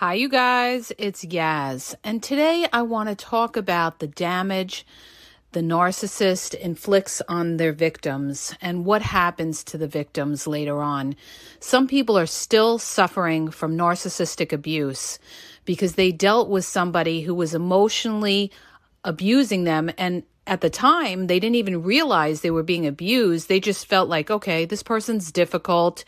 Hi, you guys. It's Yaz. And today I want to talk about the damage the narcissist inflicts on their victims and what happens to the victims later on. Some people are still suffering from narcissistic abuse because they dealt with somebody who was emotionally abusing them, and at the time, they didn't even realize they were being abused. They just felt like, okay, this person's difficult.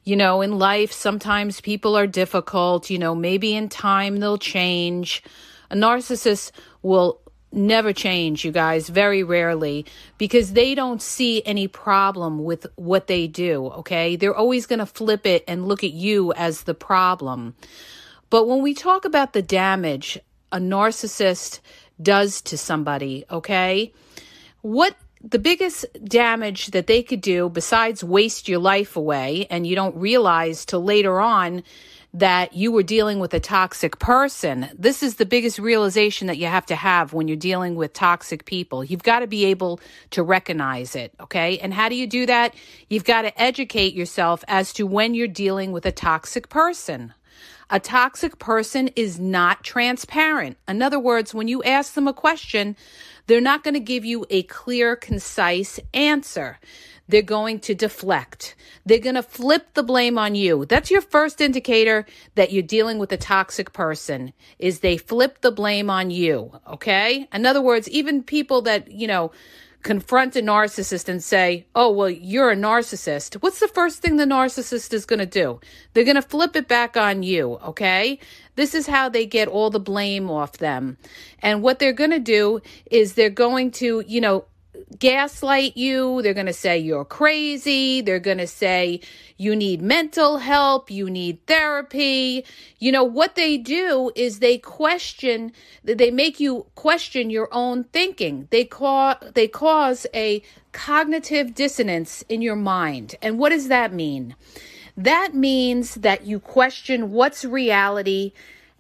In life, sometimes people are difficult. Maybe in time they'll change. A narcissist will never change, you guys, very rarely, because they don't see any problem with what they do, okay? They're always going to flip it and look at you as the problem. But when we talk about the damage a narcissist does to somebody, okay? What the biggest damage that they could do besides waste your life away, and you don't realize till later on that you were dealing with a toxic person. This is the biggest realization that you have to have when you're dealing with toxic people. You've got to be able to recognize it, okay? And how do you do that? You've got to educate yourself as to when you're dealing with a toxic person. A toxic person is not transparent. In other words, when you ask them a question, they're not going to give you a clear, concise answer. They're going to deflect. They're going to flip the blame on you. That's your first indicator that you're dealing with a toxic person, is they flip the blame on you, okay? In other words, even people that, confront a narcissist and say, oh, well, you're a narcissist. What's the first thing the narcissist is going to do? They're going to flip it back on you, okay? This is how they get all the blame off them. And what they're going to do is they're going to, gaslight you. They're going to say you're crazy. They're going to say you need mental help. You need therapy. What they do is they make you question your own thinking. They cause a cognitive dissonance in your mind. And what does that mean? That means that you question what's reality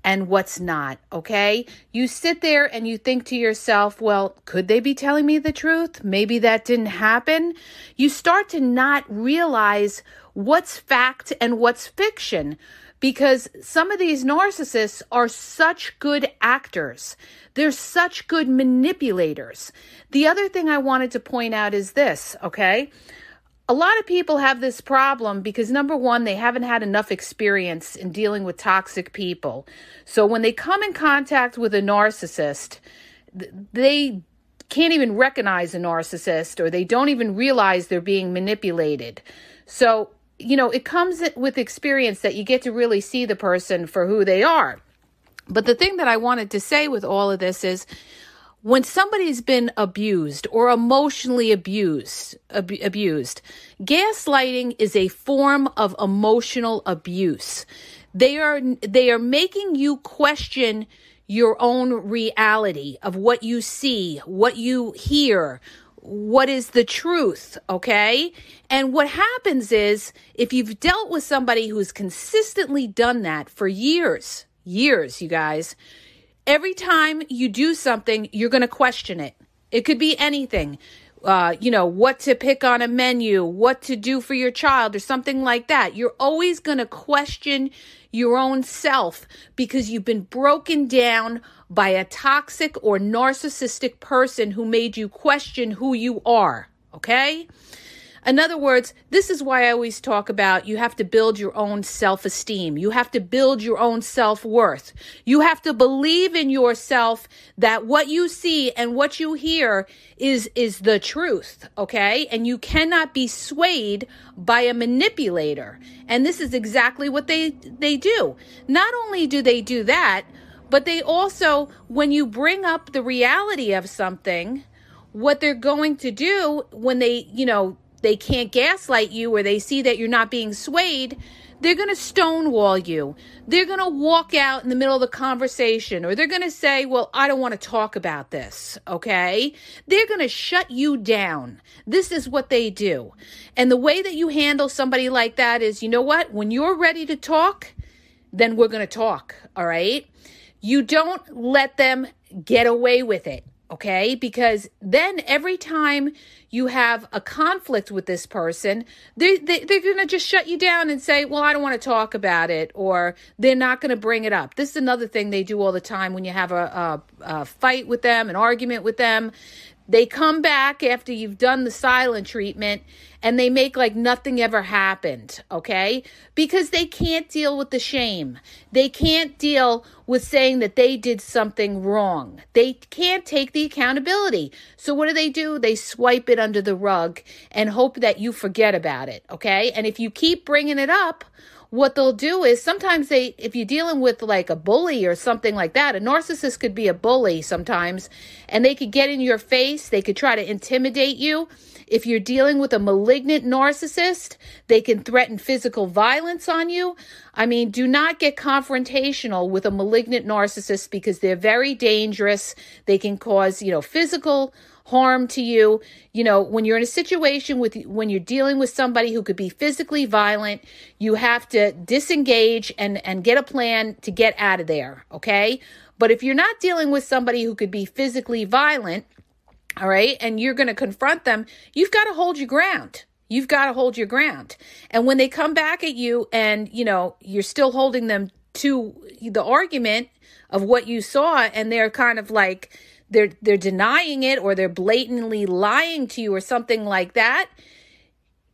and what's not, okay? You sit there and you think to yourself, well, could they be telling me the truth? Maybe that didn't happen. You start to not realize what's fact and what's fiction, because some of these narcissists are such good actors. They're such good manipulators. The other thing I wanted to point out is this, okay? A lot of people have this problem because, number one, they haven't had enough experience in dealing with toxic people. So when they come in contact with a narcissist, they can't even recognize a narcissist, or they don't even realize they're being manipulated. So, it comes with experience that you get to really see the person for who they are. But the thing that I wanted to say with all of this is, when somebody's been abused or emotionally abused, gaslighting is a form of emotional abuse. They are making you question your own reality of what you see, what you hear, what is the truth, okay? And what happens is, if you've dealt with somebody who's consistently done that for years, you guys, every time you do something, you're going to question it. It could be anything, what to pick on a menu, what to do for your child, or something like that. You're always going to question your own self because you've been broken down by a toxic or narcissistic person who made you question who you are, okay? In other words, this is why I always talk about you have to build your own self-esteem. You have to build your own self-worth. You have to believe in yourself that what you see and what you hear is the truth, okay? And you cannot be swayed by a manipulator. And this is exactly what they do. Not only do they do that, but they also, when you bring up the reality of something, what they're going to do when they can't gaslight you, or they see that you're not being swayed, they're going to stonewall you. They're going to walk out in the middle of the conversation, or they're going to say, well, I don't want to talk about this, okay? They're going to shut you down. This is what they do. And the way that you handle somebody like that is, you know what? When you're ready to talk, then we're going to talk, all right? You don't let them get away with it. okay? Because then every time you have a conflict with this person, they're going to just shut you down and say, well, I don't want to talk about it, or they're not going to bring it up. This is another thing they do all the time when you have a fight with them, an argument with them. They come back after you've done the silent treatment and they make like nothing ever happened, okay? Because they can't deal with the shame. They can't deal with saying that they did something wrong. They can't take the accountability. So what do? They swipe it under the rug and hope that you forget about it, okay? And if you keep bringing it up, what they'll do is sometimes if you're dealing with like a bully or something like that, a narcissist could be a bully sometimes, and they could get in your face. They could try to intimidate you. If you're dealing with a malignant narcissist, they can threaten physical violence on you. I mean, do not get confrontational with a malignant narcissist because they're very dangerous. They can cause, physical harm to you. When you're in a situation when you're dealing with somebody who could be physically violent, you have to disengage and get a plan to get out of there, okay? But if you're not dealing with somebody who could be physically violent, all right, and you're going to confront them, you've got to hold your ground. You've got to hold your ground. And when they come back at you and, you're still holding them to the argument of what you saw, and they're kind of like, they're denying it, or they're blatantly lying to you or something like that,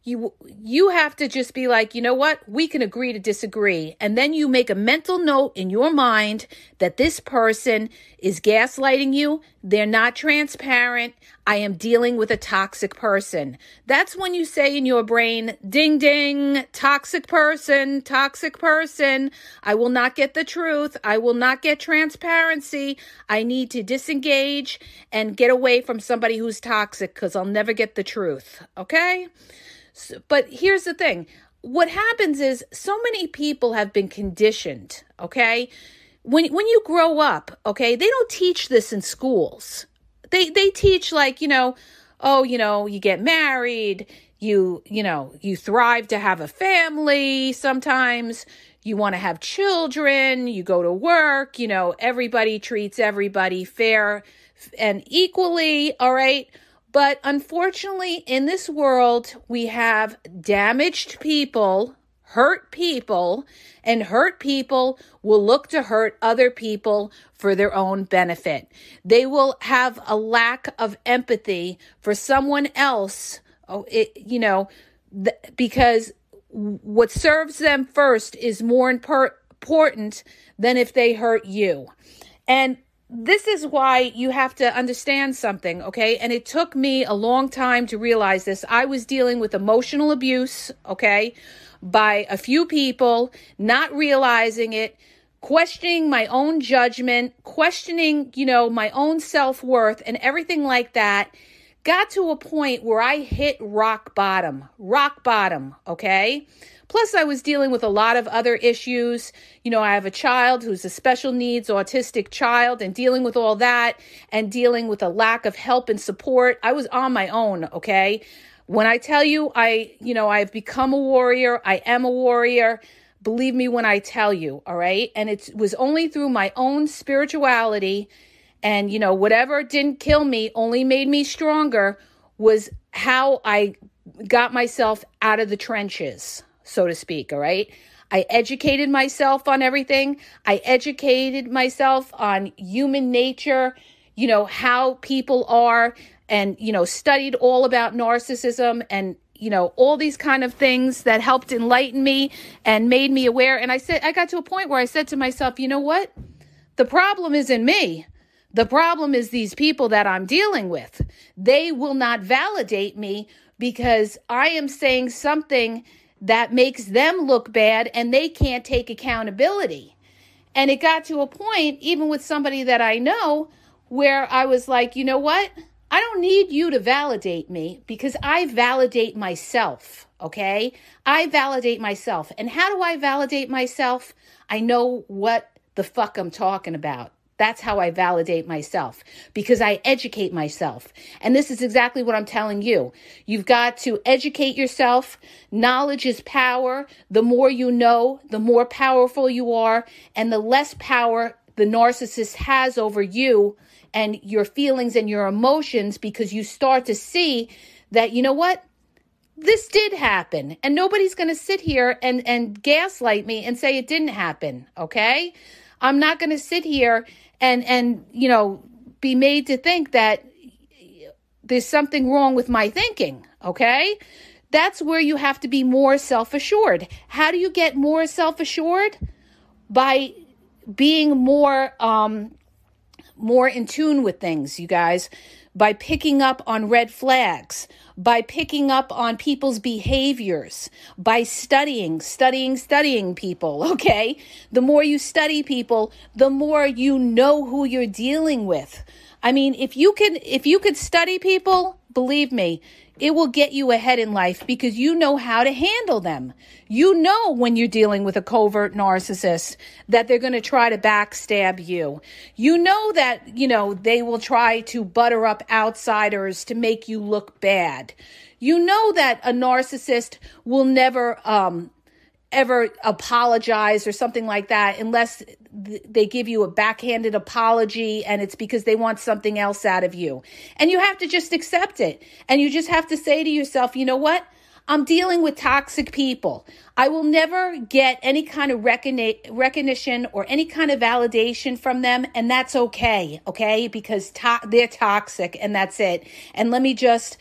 you have to just be like, you know what? We can agree to disagree. And then you make a mental note in your mind that this person is gaslighting you. They're not transparent. I am dealing with a toxic person. That's when you say in your brain, ding, ding, toxic person, toxic person. I will not get the truth. I will not get transparency. I need to disengage and get away from somebody who's toxic because I'll never get the truth. Okay? But here's the thing. What happens is so many people have been conditioned, okay? When you grow up, okay, they don't teach this in schools. They teach like, you get married, you thrive to have a family. Sometimes you want to have children, you go to work, everybody treats everybody fair and equally, all right? But unfortunately, in this world, we have damaged people, and hurt people will look to hurt other people for their own benefit. They will have a lack of empathy for someone else, because what serves them first is more important than if they hurt you. And this is why you have to understand something, okay? And it took me a long time to realize this. I was dealing with emotional abuse, okay, by a few people, not realizing it, questioning my own judgment, questioning, my own self-worth and everything like that. Got to a point where I hit rock bottom, okay? Plus, I was dealing with a lot of other issues. I have a child who's a special needs autistic child, and dealing with all that and dealing with a lack of help and support. I was on my own, okay? When I tell you I've become a warrior, I am a warrior. Believe me when I tell you, all right? And it was only through my own spirituality and, whatever didn't kill me, only made me stronger, was how I got myself out of the trenches, so to speak, all right? I educated myself on everything. I educated myself on human nature, how people are, and, studied all about narcissism and, all these kind of things that helped enlighten me and made me aware. And I got to a point where I said to myself, you know what? The problem isn't me. The problem is these people that I'm dealing with. They will not validate me because I am saying something that makes them look bad and they can't take accountability. And it got to a point, even with somebody that I know, where I was like, you know what? I don't need you to validate me because I validate myself, okay? I validate myself. And how do I validate myself? I know what the fuck I'm talking about. That's how I validate myself, because I educate myself. And this is exactly what I'm telling you. You've got to educate yourself. Knowledge is power. The more you know, the more powerful you are, and the less power the narcissist has over you and your feelings and your emotions, because you start to see that, you know what? This did happen, and nobody's going to sit here and gaslight me and say it didn't happen, okay? I'm not going to sit here and be made to think that there's something wrong with my thinking, okay? That's where you have to be more self-assured. How do you get more self-assured? By being more in tune with things, you guys. By picking up on red flags, by picking up on people's behaviors, by studying people, okay? The more you study people, the more you know who you're dealing with. I mean, if you could study people, believe me, it will get you ahead in life, because you know how to handle them. You know when you're dealing with a covert narcissist that they're going to try to backstab you. You know that, they will try to butter up outsiders to make you look bad. You know that a narcissist will never ever apologize or something like that unless they give you a backhanded apology and it's because they want something else out of you. And you have to just accept it. And you just have to say to yourself, you know what? I'm dealing with toxic people. I will never get any kind of recognition or any kind of validation from them. And that's okay. Okay. Because they're toxic, and that's it. And let me just,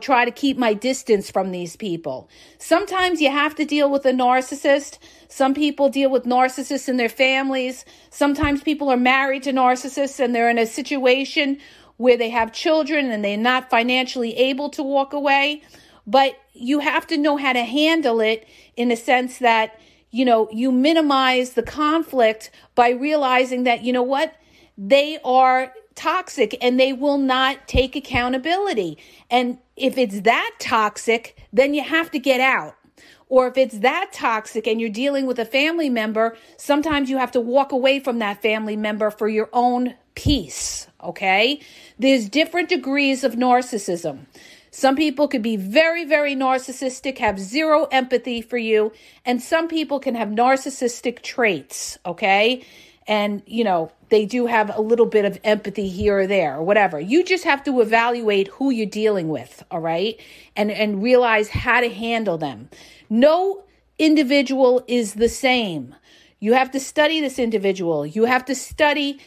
try to keep my distance from these people. Sometimes you have to deal with a narcissist. Some people deal with narcissists in their families. Sometimes people are married to narcissists and they're in a situation where they have children and they're not financially able to walk away. But you have to know how to handle it in a sense that, you minimize the conflict by realizing that, they are toxic and they will not take accountability. And if it's that toxic, then you have to get out. Or if it's that toxic and you're dealing with a family member, sometimes you have to walk away from that family member for your own peace, okay? There's different degrees of narcissism. Some people could be very, very narcissistic, have zero empathy for you, and some people can have narcissistic traits, okay? And, they do have a little bit of empathy here or there or whatever. You just have to evaluate who you're dealing with, all right? And realize how to handle them. No individual is the same. You have to study this individual. You have to study,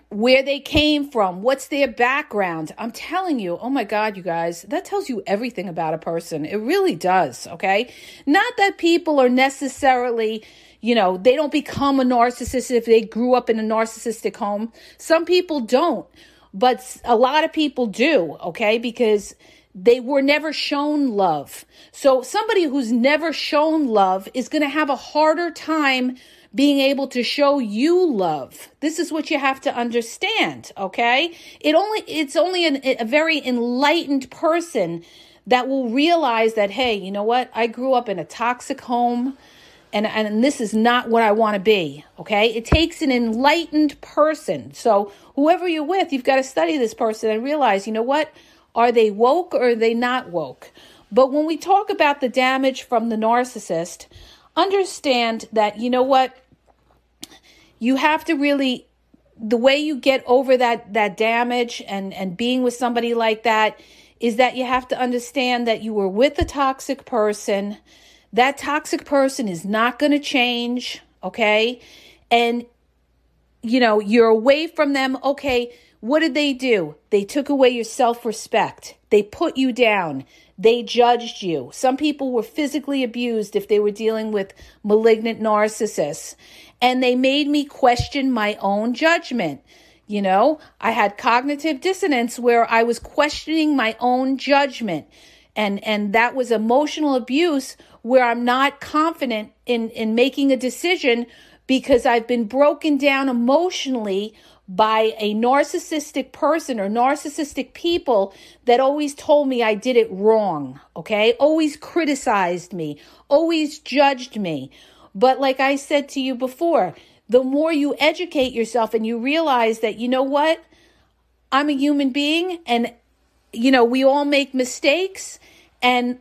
where they came from, what's their background. I'm telling you, oh my God, you guys, that tells you everything about a person. It really does, okay? Not that people are necessarily, they don't become a narcissist if they grew up in a narcissistic home. Some people don't, but a lot of people do, okay? Because they were never shown love. So somebody who's never shown love is going to have a harder time being able to show you love. This is what you have to understand, okay? It's only a very enlightened person that will realize that, hey, you know what? I grew up in a toxic home, and this is not what I want to be, okay? It takes an enlightened person. So whoever you're with, you've got to study this person and realize, you know what? Are they woke or are they not woke? But when we talk about the damage from the narcissist, understand that, you know what? You have to really, the way you get over that damage and being with somebody like that is that you have to understand that you were with a toxic person. That toxic person is not going to change, okay? And, you're away from them. Okay, what did they do? They took away your self-respect. They put you down. They judged you. Some people were physically abused if they were dealing with malignant narcissists. And they made me question my own judgment. I had cognitive dissonance where I was questioning my own judgment. And that was emotional abuse where I'm not confident in making a decision because I've been broken down emotionally by a narcissistic person or narcissistic people that always told me I did it wrong, okay? Always criticized me, always judged me. But like I said to you before, the more you educate yourself and you realize that, you know what? I'm a human being and, we all make mistakes. And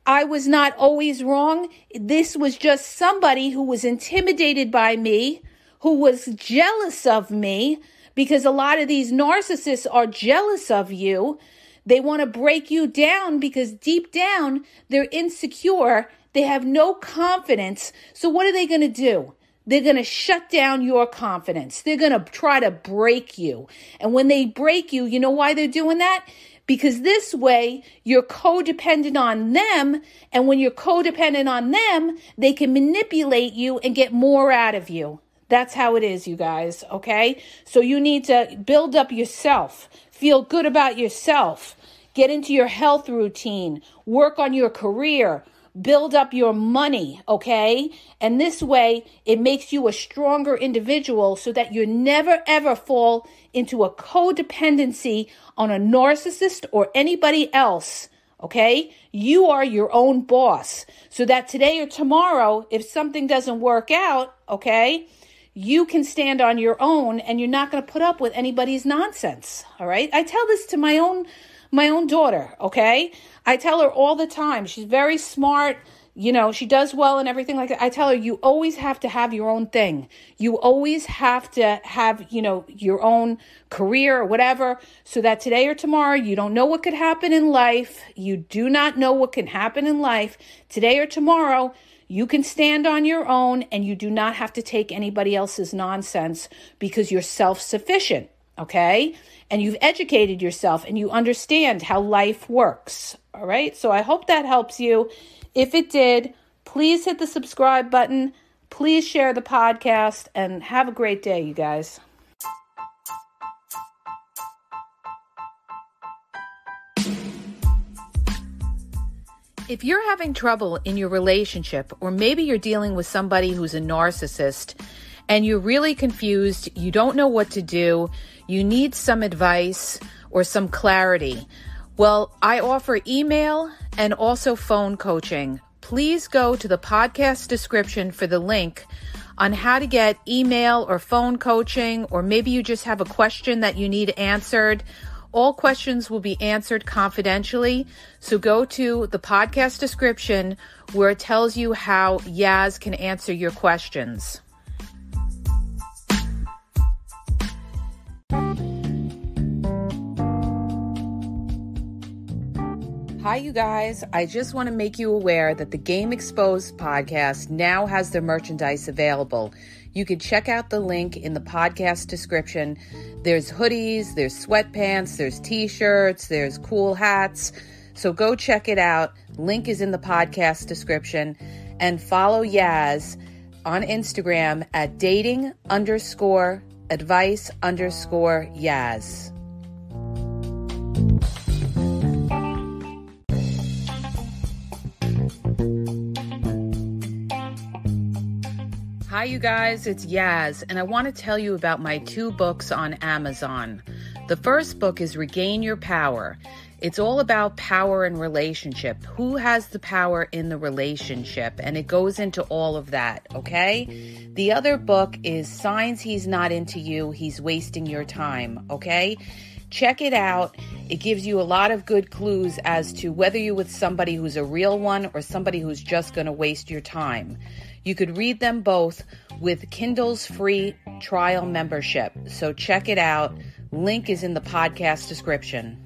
I was not always wrong. This was just somebody who was intimidated by me, who was jealous of me, because a lot of these narcissists are jealous of you. They want to break you down because deep down, they're insecure. They have no confidence. So what are they going to do? They're going to shut down your confidence. They're going to try to break you. And when they break you, you know why they're doing that? Because this way, you're codependent on them. And when you're codependent on them, they can manipulate you and get more out of you. That's how it is, you guys, okay? So you need to build up yourself. Feel good about yourself. Get into your health routine. Work on your career. Build up your money, okay? And this way, it makes you a stronger individual so that you never, ever fall into a codependency on a narcissist or anybody else, okay? You are your own boss. So that today or tomorrow, if something doesn't work out, okay, you can stand on your own and you're not going to put up with anybody's nonsense, all right? I tell this to my own daughter, okay? I tell her all the time. She's very smart. You know, she does well and everything like that. I tell her, you always have to have your own thing. You always have to have, you know, your own career or whatever, so that today or tomorrow, you don't know what could happen in life. You do not know what can happen in life. Today or tomorrow, you can stand on your own and you do not have to take anybody else's nonsense because you're self-sufficient, okay? And you've educated yourself and you understand how life works, all right? So I hope that helps you. If it did, please hit the subscribe button. Please share the podcast and have a great day, you guys. If you're having trouble in your relationship, or maybe you're dealing with somebody who's a narcissist and you're really confused, you don't know what to do, you need some advice or some clarity, well, I offer email and also phone coaching. Please go to the podcast description for the link on how to get email or phone coaching, or maybe you just have a question that you need answered. All questions will be answered confidentially. So go to the podcast description where it tells you how Yaz can answer your questions. Hi, you guys. I just want to make you aware that the Game Exposed podcast now has their merchandise available. You can check out the link in the podcast description. There's hoodies, there's sweatpants, there's t-shirts, there's cool hats. So go check it out. Link is in the podcast description. And follow Yaz on Instagram at dating_advice_Yaz. Hi, you guys, it's Yaz, and I want to tell you about my 2 books on Amazon. The first book is Regain Your Power. It's all about power and relationship. Who has the power in the relationship? And it goes into all of that, okay? The other book is Signs He's Not Into You, He's Wasting Your Time, okay? Check it out. It gives you a lot of good clues as to whether you're with somebody who's a real one or somebody who's just going to waste your time. You could read them both with Kindle's free trial membership. So check it out. Link is in the podcast description.